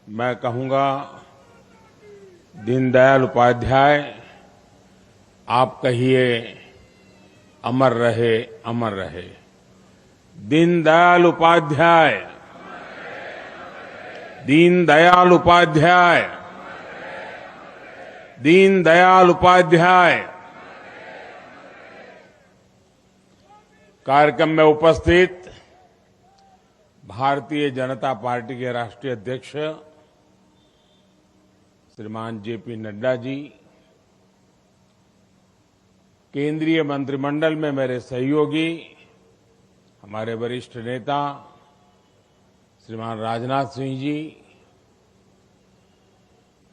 मैं कहूंगा, दीनदयाल उपाध्याय, आप कहिए अमर रहे, अमर रहे। दीनदयाल उपाध्याय, दीनदयाल उपाध्याय, दीनदयाल उपाध्याय। कार्यक्रम में उपस्थित भारतीय जनता पार्टी के राष्ट्रीय अध्यक्ष श्रीमान जेपी नड्डा जी, केंद्रीय मंत्रिमंडल में मेरे सहयोगी, हमारे वरिष्ठ नेता श्रीमान राजनाथ सिंह जी,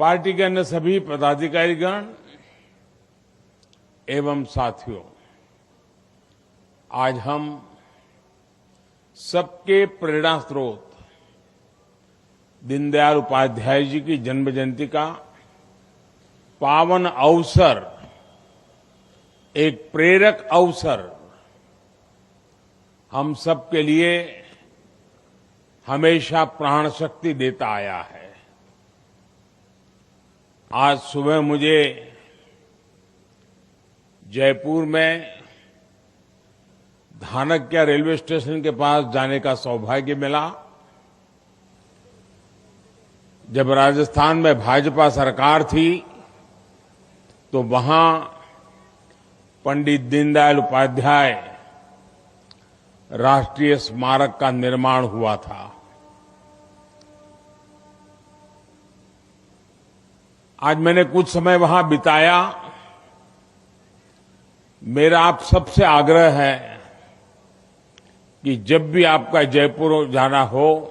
पार्टी के अन्य सभी पदाधिकारीगण एवं साथियों, आज हम सबके प्रेरणा स्रोत दीनदयाल उपाध्याय जी की जन्म जयंती का पावन अवसर, एक प्रेरक अवसर हम सबके लिए हमेशा प्राण शक्ति देता आया है। आज सुबह मुझे जयपुर में धानक्या रेलवे स्टेशन के पास जाने का सौभाग्य मिला। जब राजस्थान में भाजपा सरकार थी तो वहां पंडित दीनदयाल उपाध्याय राष्ट्रीय स्मारक का निर्माण हुआ था। आज मैंने कुछ समय वहां बिताया। मेरा आप सबसे आग्रह है कि जब भी आपका जयपुर जाना हो,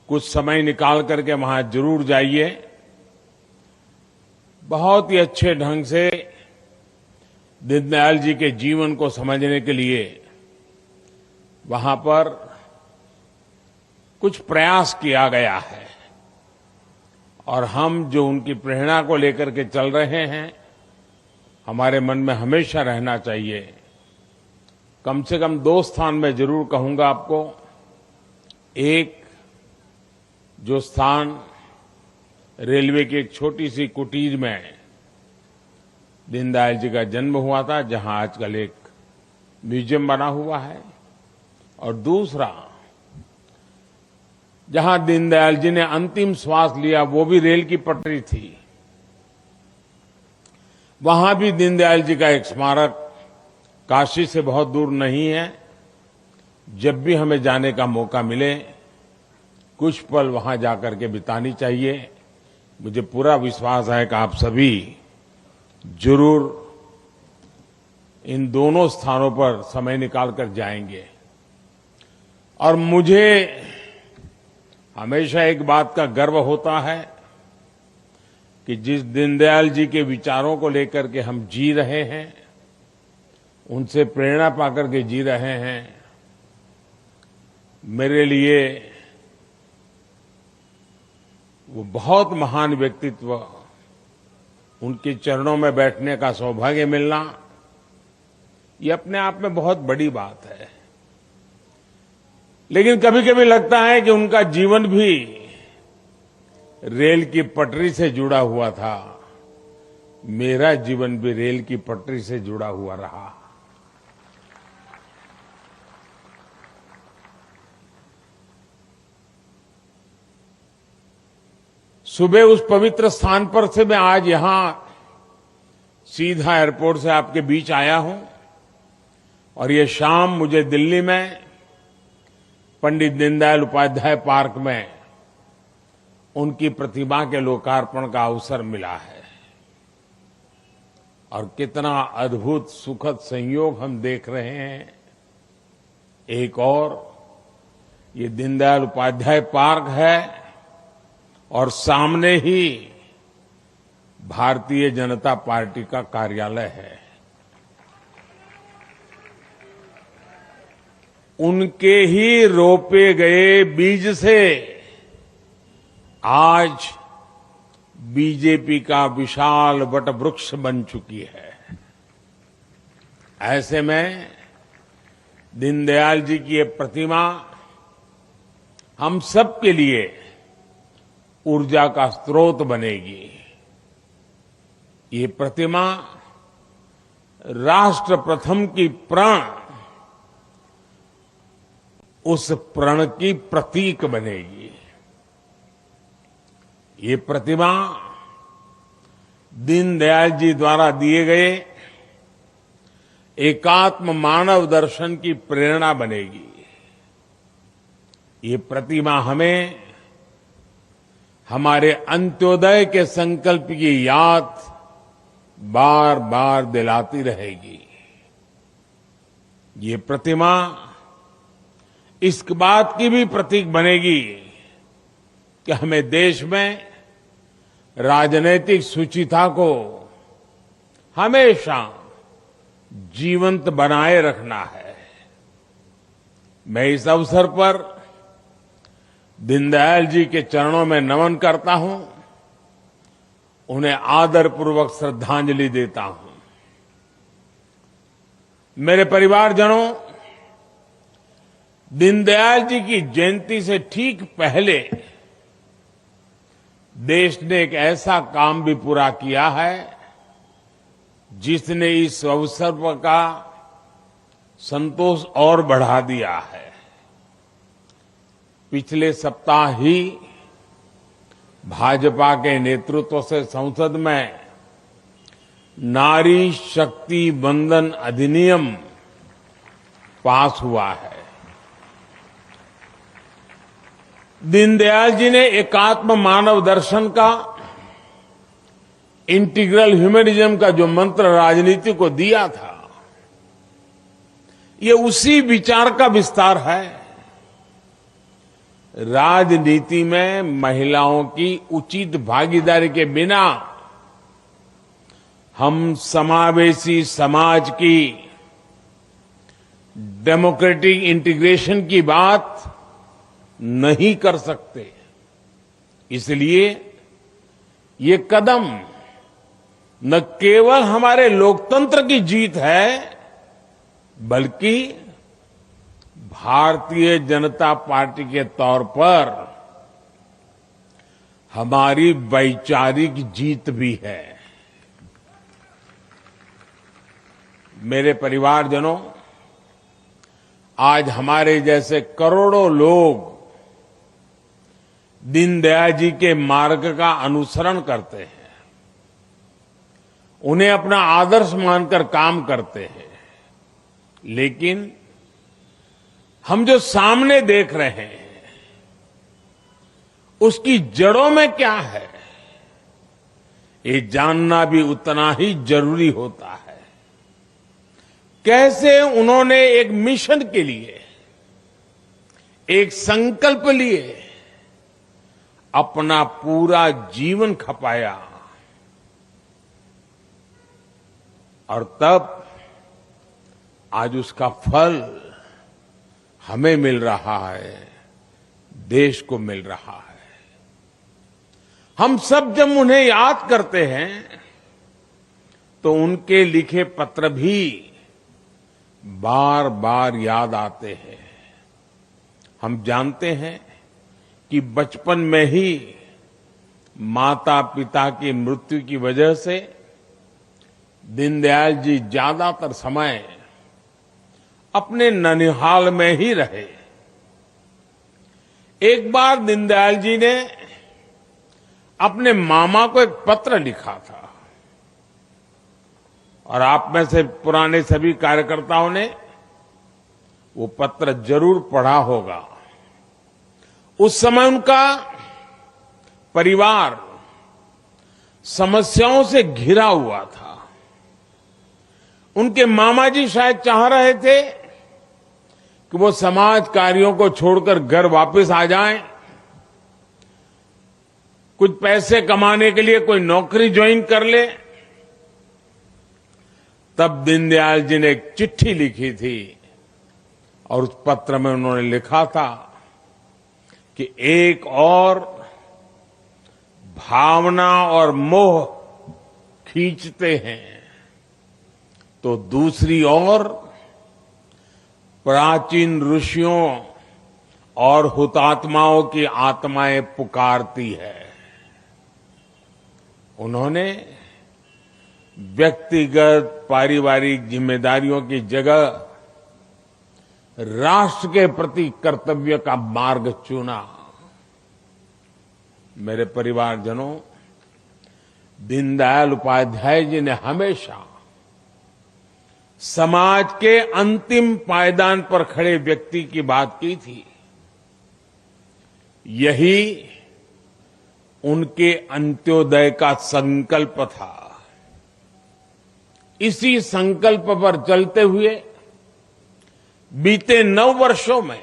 कुछ समय निकाल करके वहां जरूर जाइए। बहुत ही अच्छे ढंग से दीनदयाल जी के जीवन को समझने के लिए वहां पर कुछ प्रयास किया गया है और हम जो उनकी प्रेरणा को लेकर के चल रहे हैं, हमारे मन में हमेशा रहना चाहिए। कम से कम दो स्थान में जरूर कहूंगा आपको। एक, जो स्थान रेलवे की एक छोटी सी कुटीर में दीनदयाल जी का जन्म हुआ था, जहां आजकल एक म्यूजियम बना हुआ है, और दूसरा, जहां दीनदयाल जी ने अंतिम श्वास लिया, वो भी रेल की पटरी थी। वहां भी दीनदयाल जी का एक स्मारक काशी से बहुत दूर नहीं है। जब भी हमें जाने का मौका मिले, कुछ पल वहां जाकर के बितानी चाहिए। मुझे पूरा विश्वास है कि आप सभी जरूर इन दोनों स्थानों पर समय निकाल कर जाएंगे। और मुझे हमेशा एक बात का गर्व होता है कि जिस दीनदयाल जी के विचारों को लेकर के हम जी रहे हैं, उनसे प्रेरणा पाकर के जी रहे हैं, मेरे लिए वो बहुत महान व्यक्तित्व, उनके चरणों में बैठने का सौभाग्य मिलना, ये अपने आप में बहुत बड़ी बात है। लेकिन कभी कभी लगता है कि उनका जीवन भी रेल की पटरी से जुड़ा हुआ था। मेरा जीवन भी रेल की पटरी से जुड़ा हुआ रहा। सुबह उस पवित्र स्थान पर से मैं आज यहां सीधा एयरपोर्ट से आपके बीच आया हूं, और ये शाम मुझे दिल्ली में पंडित दीनदयाल उपाध्याय पार्क में उनकी प्रतिमा के लोकार्पण का अवसर मिला है। और कितना अद्भुत सुखद संयोग हम देख रहे हैं। एक और, ये दीनदयाल उपाध्याय पार्क है और सामने ही भारतीय जनता पार्टी का कार्यालय है। उनके ही रोपे गए बीज से आज बीजेपी का विशाल वट वृक्ष बन चुकी है। ऐसे में दीनदयाल जी की ये प्रतिमा हम सब के लिए ऊर्जा का स्रोत बनेगी। ये प्रतिमा राष्ट्र प्रथम की प्रण, उस प्रण की प्रतीक बनेगी। ये प्रतिमा दीनदयाल जी द्वारा दिए गए एकात्म मानव दर्शन की प्रेरणा बनेगी। ये प्रतिमा हमें हमारे अंत्योदय के संकल्प की याद बार बार दिलाती रहेगी। ये प्रतिमा इस बात की भी प्रतीक बनेगी कि हमें देश में राजनीतिक शुचिता को हमेशा जीवंत बनाए रखना है। मैं इस अवसर पर दीनदयाल जी के चरणों में नमन करता हूं, उन्हें आदरपूर्वक श्रद्धांजलि देता हूं। मेरे परिवारजनों, दीनदयाल जी की जयंती से ठीक पहले देश ने एक ऐसा काम भी पूरा किया है जिसने इस अवसर का संतोष और बढ़ा दिया है। पिछले सप्ताह ही भाजपा के नेतृत्व से संसद में नारी शक्ति वंदन अधिनियम पास हुआ है। दीनदयाल जी ने एकात्म मानव दर्शन का, इंटीग्रल ह्यूमनिज्म का जो मंत्र राजनीति को दिया था, ये उसी विचार का विस्तार है। राजनीति में महिलाओं की उचित भागीदारी के बिना हम समावेशी समाज की डेमोक्रेटिक इंटीग्रेशन की बात नहीं कर सकते। इसलिए ये कदम न केवल हमारे लोकतंत्र की जीत है, बल्कि भारतीय जनता पार्टी के तौर पर हमारी वैचारिक जीत भी है। मेरे परिवारजनों, आज हमारे जैसे करोड़ों लोग दीनदयाल जी के मार्ग का अनुसरण करते हैं, उन्हें अपना आदर्श मानकर काम करते हैं। लेकिन हम जो सामने देख रहे हैं, उसकी जड़ों में क्या है, ये जानना भी उतना ही जरूरी होता है। कैसे उन्होंने एक मिशन के लिए, एक संकल्प लिए अपना पूरा जीवन खपाया, और तब आज उसका फल हमें मिल रहा है, देश को मिल रहा है। हम सब जब उन्हें याद करते हैं तो उनके लिखे पत्र भी बार बार याद आते हैं। हम जानते हैं कि बचपन में ही माता पिता की मृत्यु की वजह से दीनदयाल जी ज्यादातर समय अपने ननिहाल में ही रहे। एक बार दीनदयाल जी ने अपने मामा को एक पत्र लिखा था, और आप में से पुराने सभी कार्यकर्ताओं ने वो पत्र जरूर पढ़ा होगा। उस समय उनका परिवार समस्याओं से घिरा हुआ था। उनके मामा जी शायद चाह रहे थे कि वो समाज कार्यों को छोड़कर घर वापस आ जाएं, कुछ पैसे कमाने के लिए कोई नौकरी ज्वाइन कर ले। तब दीनदयाल जी ने एक चिट्ठी लिखी थी, और उस पत्र में उन्होंने लिखा था कि एक और भावना और मोह खींचते हैं, तो दूसरी ओर प्राचीन ऋषियों और हुतात्माओं की आत्माएं पुकारती है। उन्होंने व्यक्तिगत पारिवारिक जिम्मेदारियों की जगह राष्ट्र के प्रति कर्तव्य का मार्ग चुना। मेरे परिवारजनों, दीनदयाल उपाध्याय जी ने हमेशा समाज के अंतिम पायदान पर खड़े व्यक्ति की बात की थी। यही उनके अंत्योदय का संकल्प था। इसी संकल्प पर चलते हुए बीते 9 वर्षों में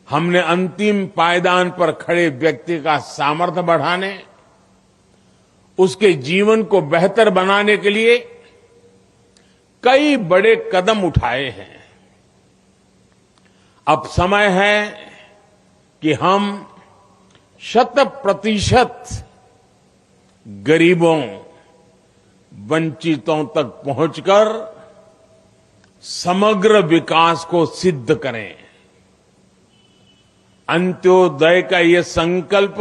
हमने अंतिम पायदान पर खड़े व्यक्ति का सामर्थ्य बढ़ाने, उसके जीवन को बेहतर बनाने के लिए कई बड़े कदम उठाए हैं। अब समय है कि हम 100% गरीबों, वंचितों तक पहुंचकर समग्र विकास को सिद्ध करें। अंत्योदय का ये संकल्प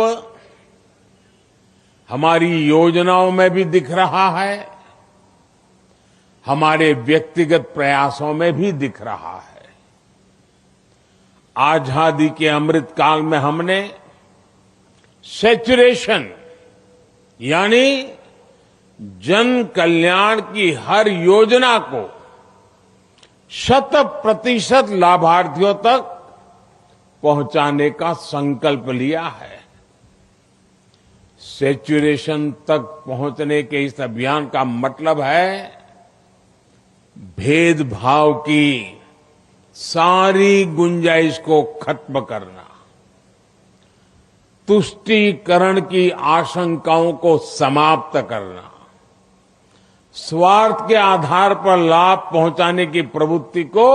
हमारी योजनाओं में भी दिख रहा है, हमारे व्यक्तिगत प्रयासों में भी दिख रहा है। आजादी के अमृत काल में हमने सैचुरेशन यानी जन कल्याण की हर योजना को 100% लाभार्थियों तक पहुंचाने का संकल्प लिया है। सैचुरेशन तक पहुंचने के इस अभियान का मतलब है भेदभाव की सारी गुंजाइश को खत्म करना, तुष्टीकरण की आशंकाओं को समाप्त करना, स्वार्थ के आधार पर लाभ पहुंचाने की प्रवृत्ति को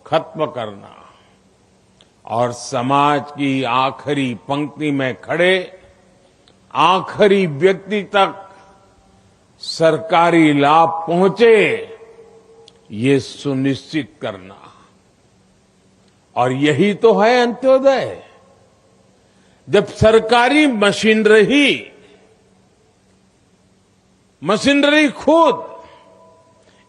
खत्म करना और समाज की आखिरी पंक्ति में खड़े आखिरी व्यक्ति तक सरकारी लाभ पहुंचे, ये सुनिश्चित करना। और यही तो है अंत्योदय। जब सरकारी मशीनरी खुद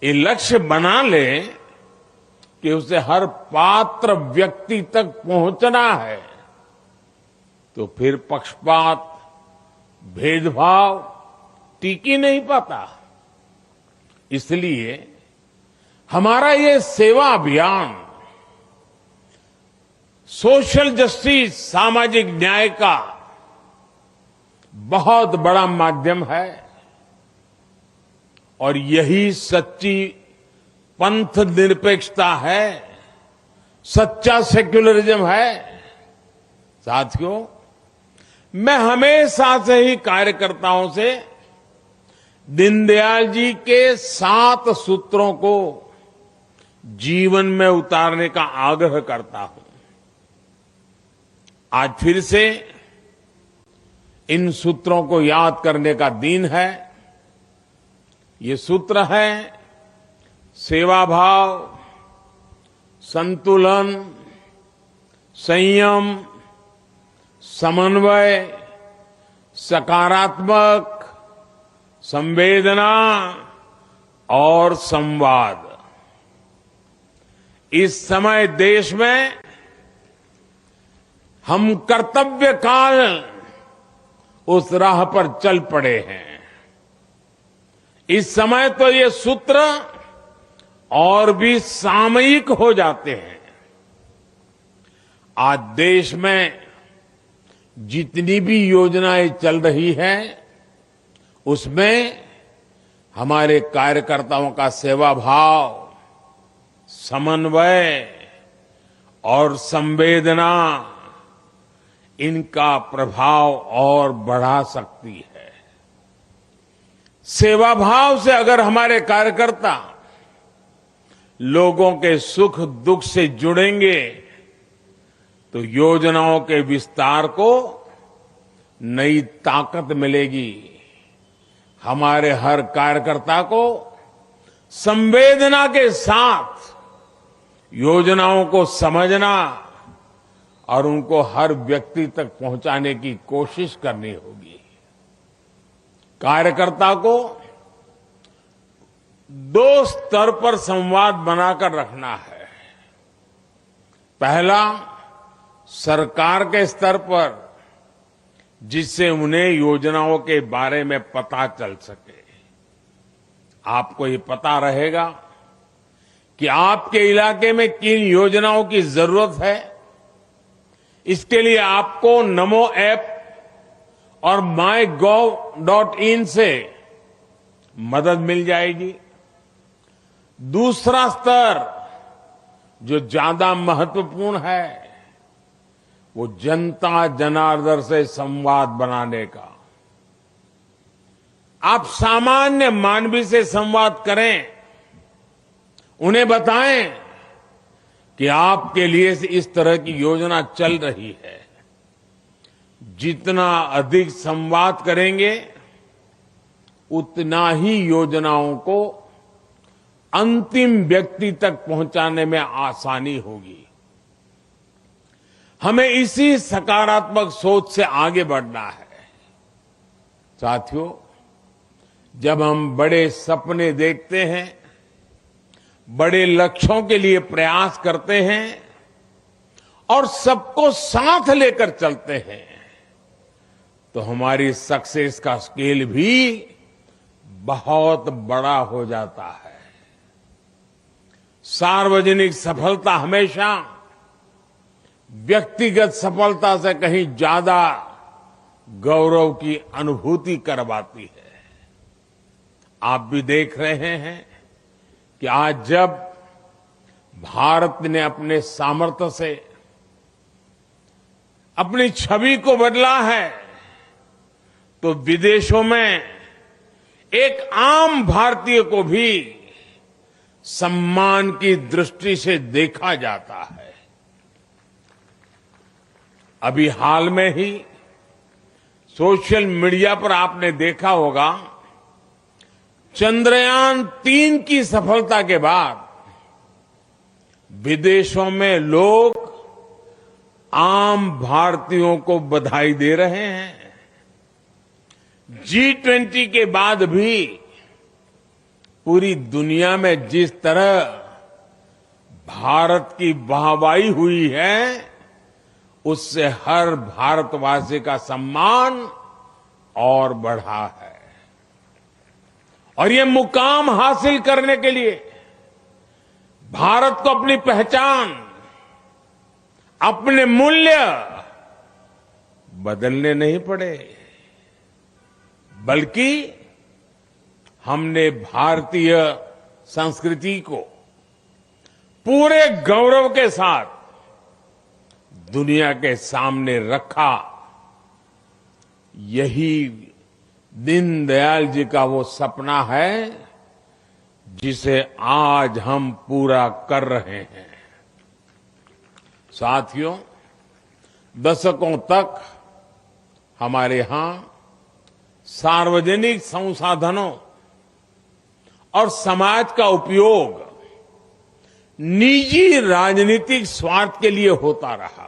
ये लक्ष्य बना ले कि उसे हर पात्र व्यक्ति तक पहुंचना है, तो फिर पक्षपात, भेदभाव टिक ही नहीं पाता। इसलिए हमारा ये सेवा अभियान सोशल जस्टिस, सामाजिक न्याय का बहुत बड़ा माध्यम है और यही सच्ची पंथ निरपेक्षता है, सच्चा सेक्युलरिज्म है। साथियों, मैं हमेशा से ही कार्यकर्ताओं से दीनदयाल जी के 7 सूत्रों को जीवन में उतारने का आग्रह करता हूं। आज फिर से इन सूत्रों को याद करने का दिन है। ये सूत्र है सेवा भाव, संतुलन, संयम, समन्वय, सकारात्मक, संवेदना और संवाद। इस समय देश में हम कर्तव्य काल उस राह पर चल पड़े हैं। इस समय तो ये सूत्र और भी सामयिक हो जाते हैं। आज देश में जितनी भी योजनाएं चल रही हैं, उसमें हमारे कार्यकर्ताओं का सेवा भाव, समन्वय और संवेदना, इनका प्रभाव और बढ़ा सकती है। सेवा भाव से अगर हमारे कार्यकर्ता लोगों के सुख दुख से जुड़ेंगे, तो योजनाओं के विस्तार को नई ताकत मिलेगी। हमारे हर कार्यकर्ता को संवेदना के साथ योजनाओं को समझना और उनको हर व्यक्ति तक पहुंचाने की कोशिश करनी होगी। कार्यकर्ता को दो स्तर पर संवाद बनाकर रखना है। पहला, सरकार के स्तर पर, जिससे उन्हें योजनाओं के बारे में पता चल सके। आपको ये पता रहेगा कि आपके इलाके में किन योजनाओं की जरूरत है। इसके लिए आपको नमो ऐप और mygov.in से मदद मिल जाएगी। दूसरा स्तर जो ज्यादा महत्वपूर्ण है, वो जनता जनार्दन से संवाद बनाने का। आप सामान्य मानवी से संवाद करें, उन्हें बताएं कि आपके लिए इस तरह की योजना चल रही है। जितना अधिक संवाद करेंगे, उतना ही योजनाओं को अंतिम व्यक्ति तक पहुंचाने में आसानी होगी। हमें इसी सकारात्मक सोच से आगे बढ़ना है। साथियों, जब हम बड़े सपने देखते हैं, बड़े लक्ष्यों के लिए प्रयास करते हैं और सबको साथ लेकर चलते हैं, तो हमारी सक्सेस का स्केल भी बहुत बड़ा हो जाता है। सार्वजनिक सफलता हमेशा व्यक्तिगत सफलता से कहीं ज्यादा गौरव की अनुभूति करवाती है। आप भी देख रहे हैं कि आज जब भारत ने अपने सामर्थ्य से अपनी छवि को बदला है, तो विदेशों में एक आम भारतीय को भी सम्मान की दृष्टि से देखा जाता है। अभी हाल में ही सोशल मीडिया पर आपने देखा होगा, चंद्रयान-3 की सफलता के बाद विदेशों में लोग आम भारतीयों को बधाई दे रहे हैं। G20 के बाद भी पूरी दुनिया में जिस तरह भारत की वाहवाही हुई है, उससे हर भारतवासी का सम्मान और बढ़ा है। और ये मुकाम हासिल करने के लिए भारत को अपनी पहचान, अपने मूल्य बदलने नहीं पड़े, बल्कि हमने भारतीय संस्कृति को पूरे गौरव के साथ दुनिया के सामने रखा। यही दीनदयाल जी का वो सपना है जिसे आज हम पूरा कर रहे हैं। साथियों, दशकों तक हमारे यहां सार्वजनिक संसाधनों और समाज का उपयोग निजी राजनीतिक स्वार्थ के लिए होता रहा।